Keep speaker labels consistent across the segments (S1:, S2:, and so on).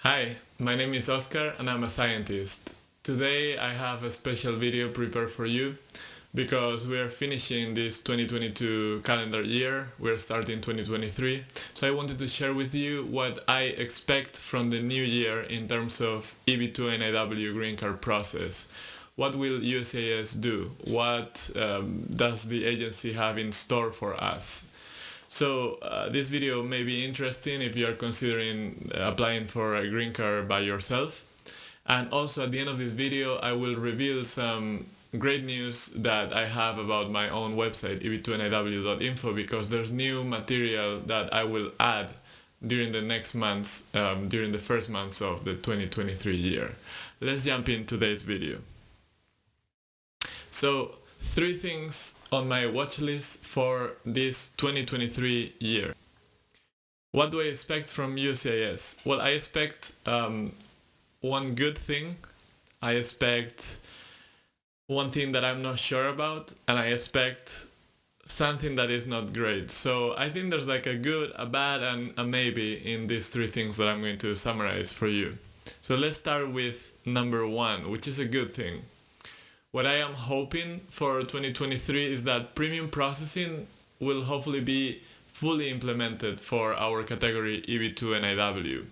S1: Hi, my name is Oscar and I'm a scientist. Today I have a special video prepared for you because we are finishing this 2022 calendar year, we're starting 2023, so I wanted to share with you what I expect from the new year in terms of EB2 NIW Green Card process. What will USCIS do? What does the agency have in store for us? So this video may be interesting if you are considering applying for a green card by yourself. And also at the end of this video, I will reveal some great news that I have about my own website, EB2NIW.info, because there's new material that I will add during the next months, during the first months of the 2023 year. Let's jump in today's video. So, 3 things on my watch list for this 2023 year. What do I expect from USCIS? Well, I expect one good thing, I expect one thing that I'm not sure about, and I expect something that is not great. So I think there's like a good, a bad, and a maybe in these 3 things that I'm going to summarize for you. So let's start with number 1, which is a good thing. What I am hoping for 2023 is that premium processing will hopefully be fully implemented for our category EB2 NIW.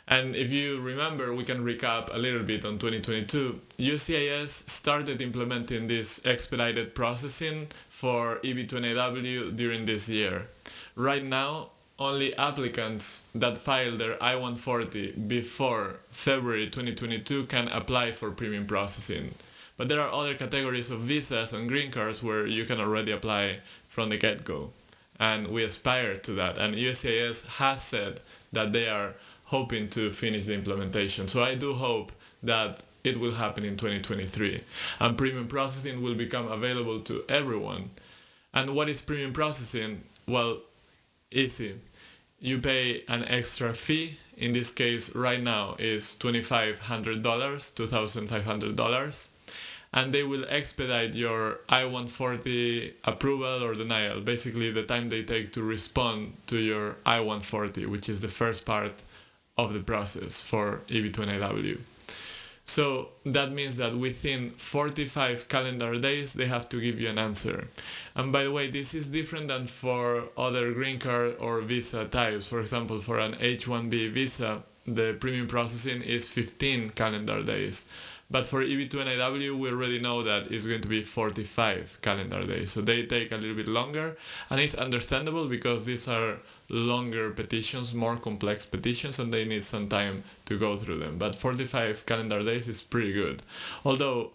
S1: And if you remember, we can recap a little bit on 2022. USCIS started implementing this expedited processing for EB2 NIW during this year. Right now, only applicants that file their I-140 before February 2022 can apply for premium processing. But there are other categories of visas and green cards where you can already apply from the get-go. And we aspire to that. And USCIS has said that they are hoping to finish the implementation. So I do hope that it will happen in 2023. And premium processing will become available to everyone. And what is premium processing? Well, easy. You pay an extra fee. In this case, right now is $2,500, $2,500. And they will expedite your I-140 approval or denial, basically the time they take to respond to your I-140, which is the first part of the process for EB2 NIW. So that means that within 45 calendar days, they have to give you an answer. And by the way, this is different than for other green card or visa types. For example, for an H-1B visa, the premium processing is 15 calendar days. But for EB2 NIW, we already know that it's going to be 45 calendar days. So they take a little bit longer. And it's understandable because these are longer petitions, more complex petitions, and they need some time to go through them. But 45 calendar days is pretty good. Although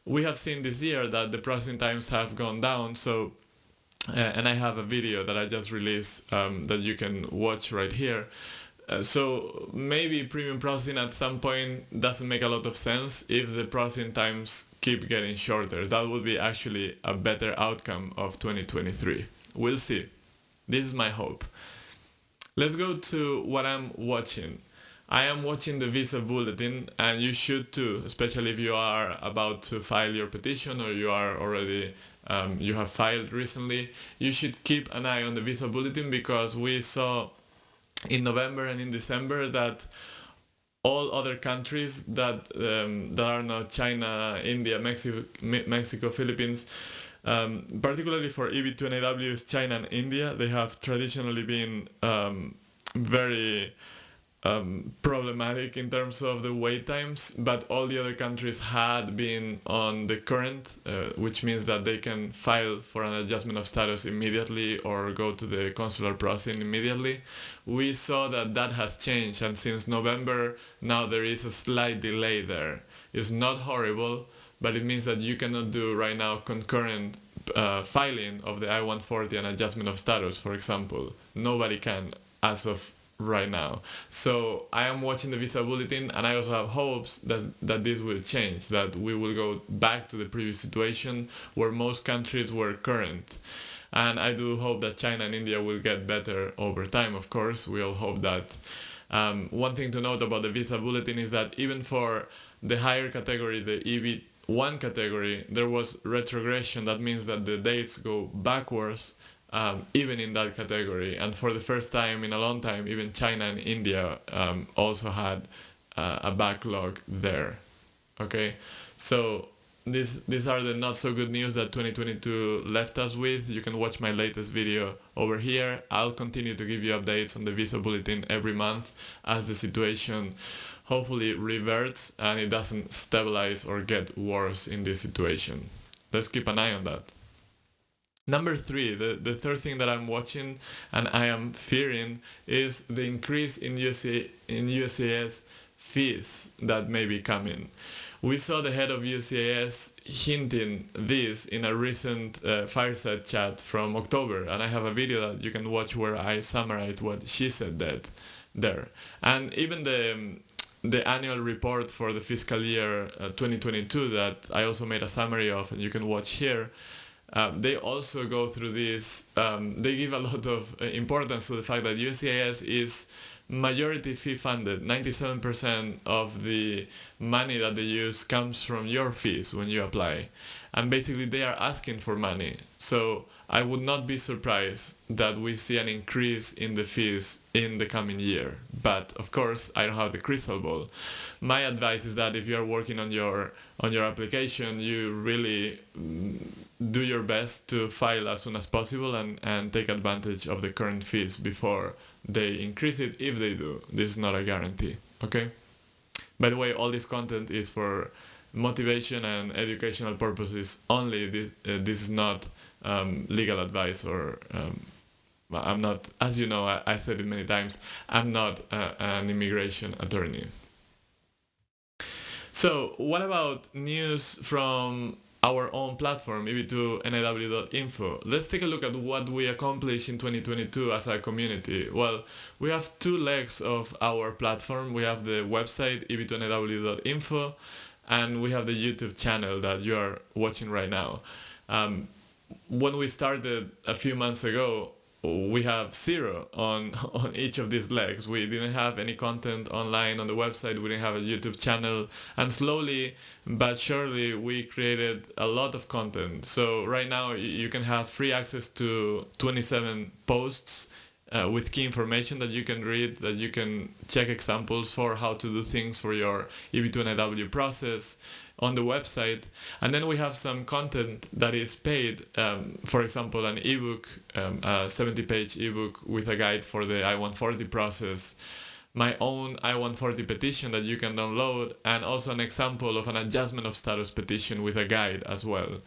S1: we have seen this year that the processing times have gone down. So, and I have a video that I just released that you can watch right here. So maybe premium processing at some point doesn't make a lot of sense if the processing times keep getting shorter. That would be actually a better outcome of 2023. We'll see. This is my hope. Let's go to what I'm watching. I am watching the visa bulletin, and you should too, especially if you are about to file your petition or you are already you have filed recently. You should keep an eye on the visa bulletin because we saw in November and in December that all other countries that are not China, India, Mexico, Philippines, particularly for EB2 NIW, China and India, they have traditionally been very problematic in terms of the wait times, but all the other countries had been on the current, which means that they can file for an adjustment of status immediately or go to the consular processing immediately. We saw that that has changed, and since November now there is a slight delay there. It's not horrible, but it means that you cannot do right now concurrent filing of the I-140 and adjustment of status, for example. Nobody can as of right now. So I am watching the visa bulletin, and I also have hopes that this will change, that we will go back to the previous situation where most countries were current. And I do hope that China and India will get better over time, of course. We all hope that. One thing to note about the visa bulletin is that even for the higher category, the EB1 category, there was retrogression. That means that the dates go backwards even in that category. And for the first time in a long time, even China and India also had a backlog there. Okay, so these are the not so good news that 2022 left us with. You can watch my latest video over here. I'll continue to give you updates on the Visa Bulletin every month as the situation hopefully reverts and it doesn't stabilize or get worse in this situation. Let's keep an eye on that. Number 3, the third thing that I'm watching and I am fearing is the increase in USCIS fees that may be coming. We saw the head of USCIS hinting this in a recent fireside chat from October, and I have a video that you can watch where I summarize what she said there. And even the annual report for the fiscal year 2022 that I also made a summary of, and you can watch here, they also go through this, they give a lot of importance to the fact that USCIS is majority fee funded. 97% of the money that they use comes from your fees when you apply, and basically they are asking for money. So I would not be surprised that we see an increase in the fees in the coming year, but of course I don't have the crystal ball. My advice is that if you are working on your application, you really do your best to file as soon as possible and take advantage of the current fees before they increase it, if they do. This is not a guarantee, okay? By the way, all this content is for motivation and educational purposes only. This is not legal advice, or I'm not, as you know, I said it many times, I'm not an immigration attorney. So what about news from our own platform, EB2 NIW.info? Let's take a look at what we accomplished in 2022 as a community. Well, we have 2 legs of our platform. We have the website, EB2 NIW.info, and we have the YouTube channel that you are watching right now. When we started a few months ago, we have 0 on each of these legs. We didn't have any content online on the website, we didn't have a YouTube channel, and slowly but surely we created a lot of content. So right now you can have free access to 27 posts with key information that you can read, that you can check examples for how to do things for your EB2 NIW process on the website. And then we have some content that is paid, for example an ebook, a 70-page ebook with a guide for the I-140 process, my own I-140 petition that you can download, and also an example of an adjustment of status petition with a guide as well.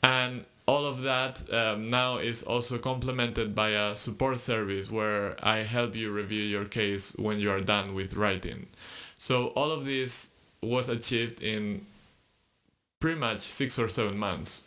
S1: And all of that now is also complemented by a support service where I help you review your case when you are done with writing. So all of this was achieved in pretty much 6 or 7 months.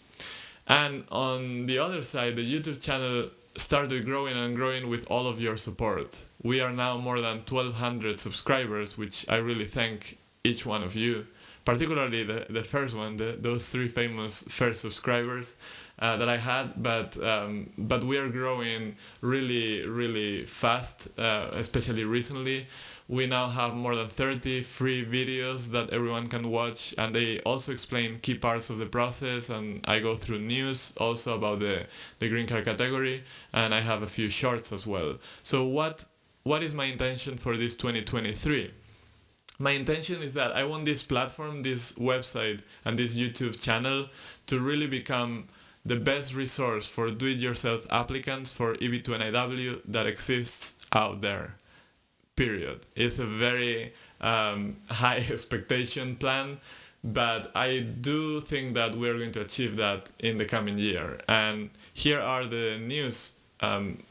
S1: And on the other side, the YouTube channel started growing and growing with all of your support. We are now more than 1,200 subscribers, which I really thank each one of you, particularly the first one, those 3 famous first subscribers that I had, but we are growing really, really fast, especially recently. We now have more than 30 free videos that everyone can watch, and they also explain key parts of the process, and I go through news also about the green card category, and I have a few shorts as well. So what is my intention for this 2023? My intention is that I want this platform, this website, and this YouTube channel to really become the best resource for do-it-yourself applicants for EB2 NIW that exists out there. Period. It's a very high expectation plan, but I do think that we're going to achieve that in the coming year. And here are the news.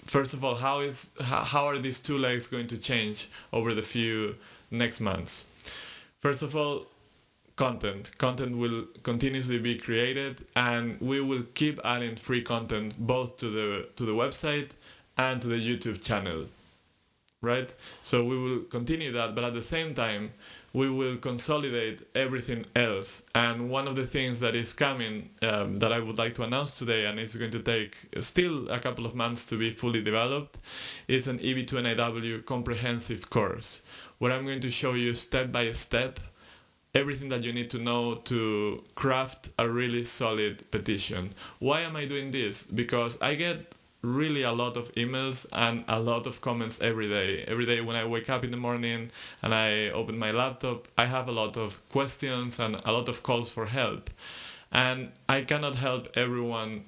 S1: First of all, how are these 2 legs going to change over the few next months? First of all, content will continuously be created, and we will keep adding free content both to the website and to the YouTube channel, right? So we will continue that, but at the same time we will consolidate everything else. And one of the things that is coming that I would like to announce today, and it's going to take still a couple of months to be fully developed, is an EB2 NIW comprehensive course where I'm going to show you step by step everything that you need to know to craft a really solid petition. Why am I doing this? Because I get really a lot of emails and a lot of comments every day. Every day when I wake up in the morning and I open my laptop, I have a lot of questions and a lot of calls for help. And I cannot help everyone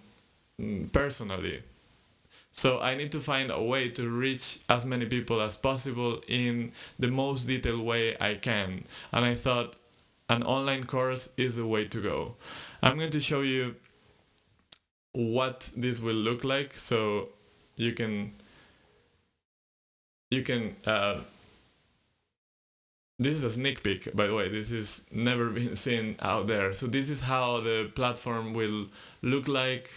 S1: personally. So I need to find a way to reach as many people as possible in the most detailed way I can. And I thought an online course is the way to go. I'm going to show you what this will look like, so you can this is a sneak peek, by the way. This is never been seen out there. So this is how the platform will look like.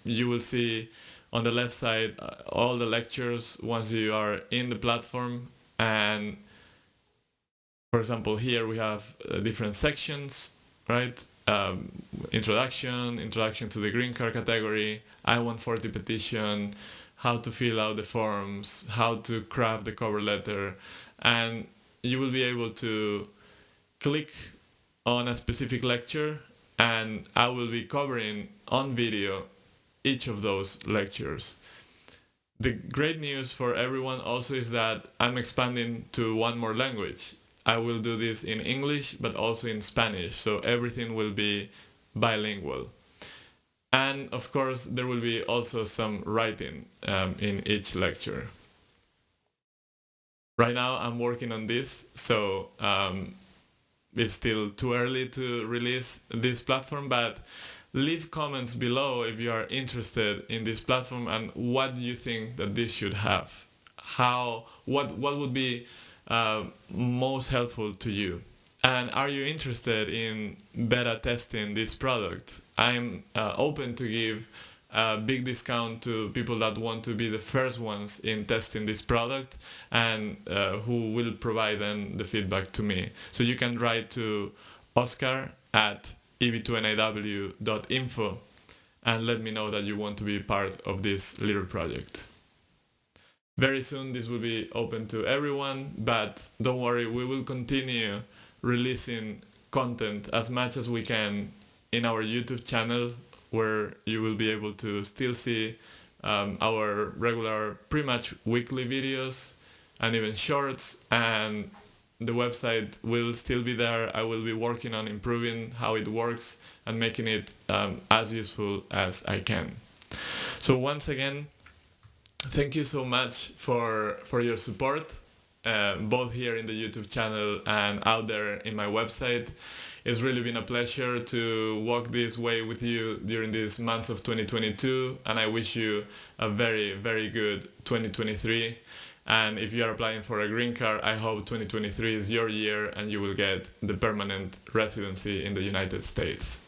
S1: You will see on the left side all the lectures once you are in the platform. And for example, here we have different sections, right? Introduction to the green card category, I-140 petition, how to fill out the forms, how to craft the cover letter, and you will be able to click on a specific lecture, and I will be covering on video each of those lectures. The great news for everyone also is that I'm expanding to one more language. I will do this in English, but also in Spanish, so everything will be bilingual. And of course, there will be also some writing in each lecture. Right now, I'm working on this, so it's still too early to release this platform, but leave comments below if you are interested in this platform and what do you think that this should have. What would be most helpful to you, and are you interested in beta testing this product? I'm open to give a big discount to people that want to be the first ones in testing this product and who will provide then the feedback to me. So you can write to Oscar at EB2NIW.info and let me know that you want to be part of this little project. Very soon this will be open to everyone, but don't worry, we will continue releasing content as much as we can in our YouTube channel, where you will be able to still see our regular, pretty much weekly videos and even shorts, and the website will still be there. I will be working on improving how it works and making it as useful as I can. So once again, thank you so much for your support, both here in the YouTube channel and out there in my website. It's really been a pleasure to walk this way with you during these months of 2022, and I wish you a very, very good 2023. And if you are applying for a green card, I hope 2023 is your year and you will get the permanent residency in the United States.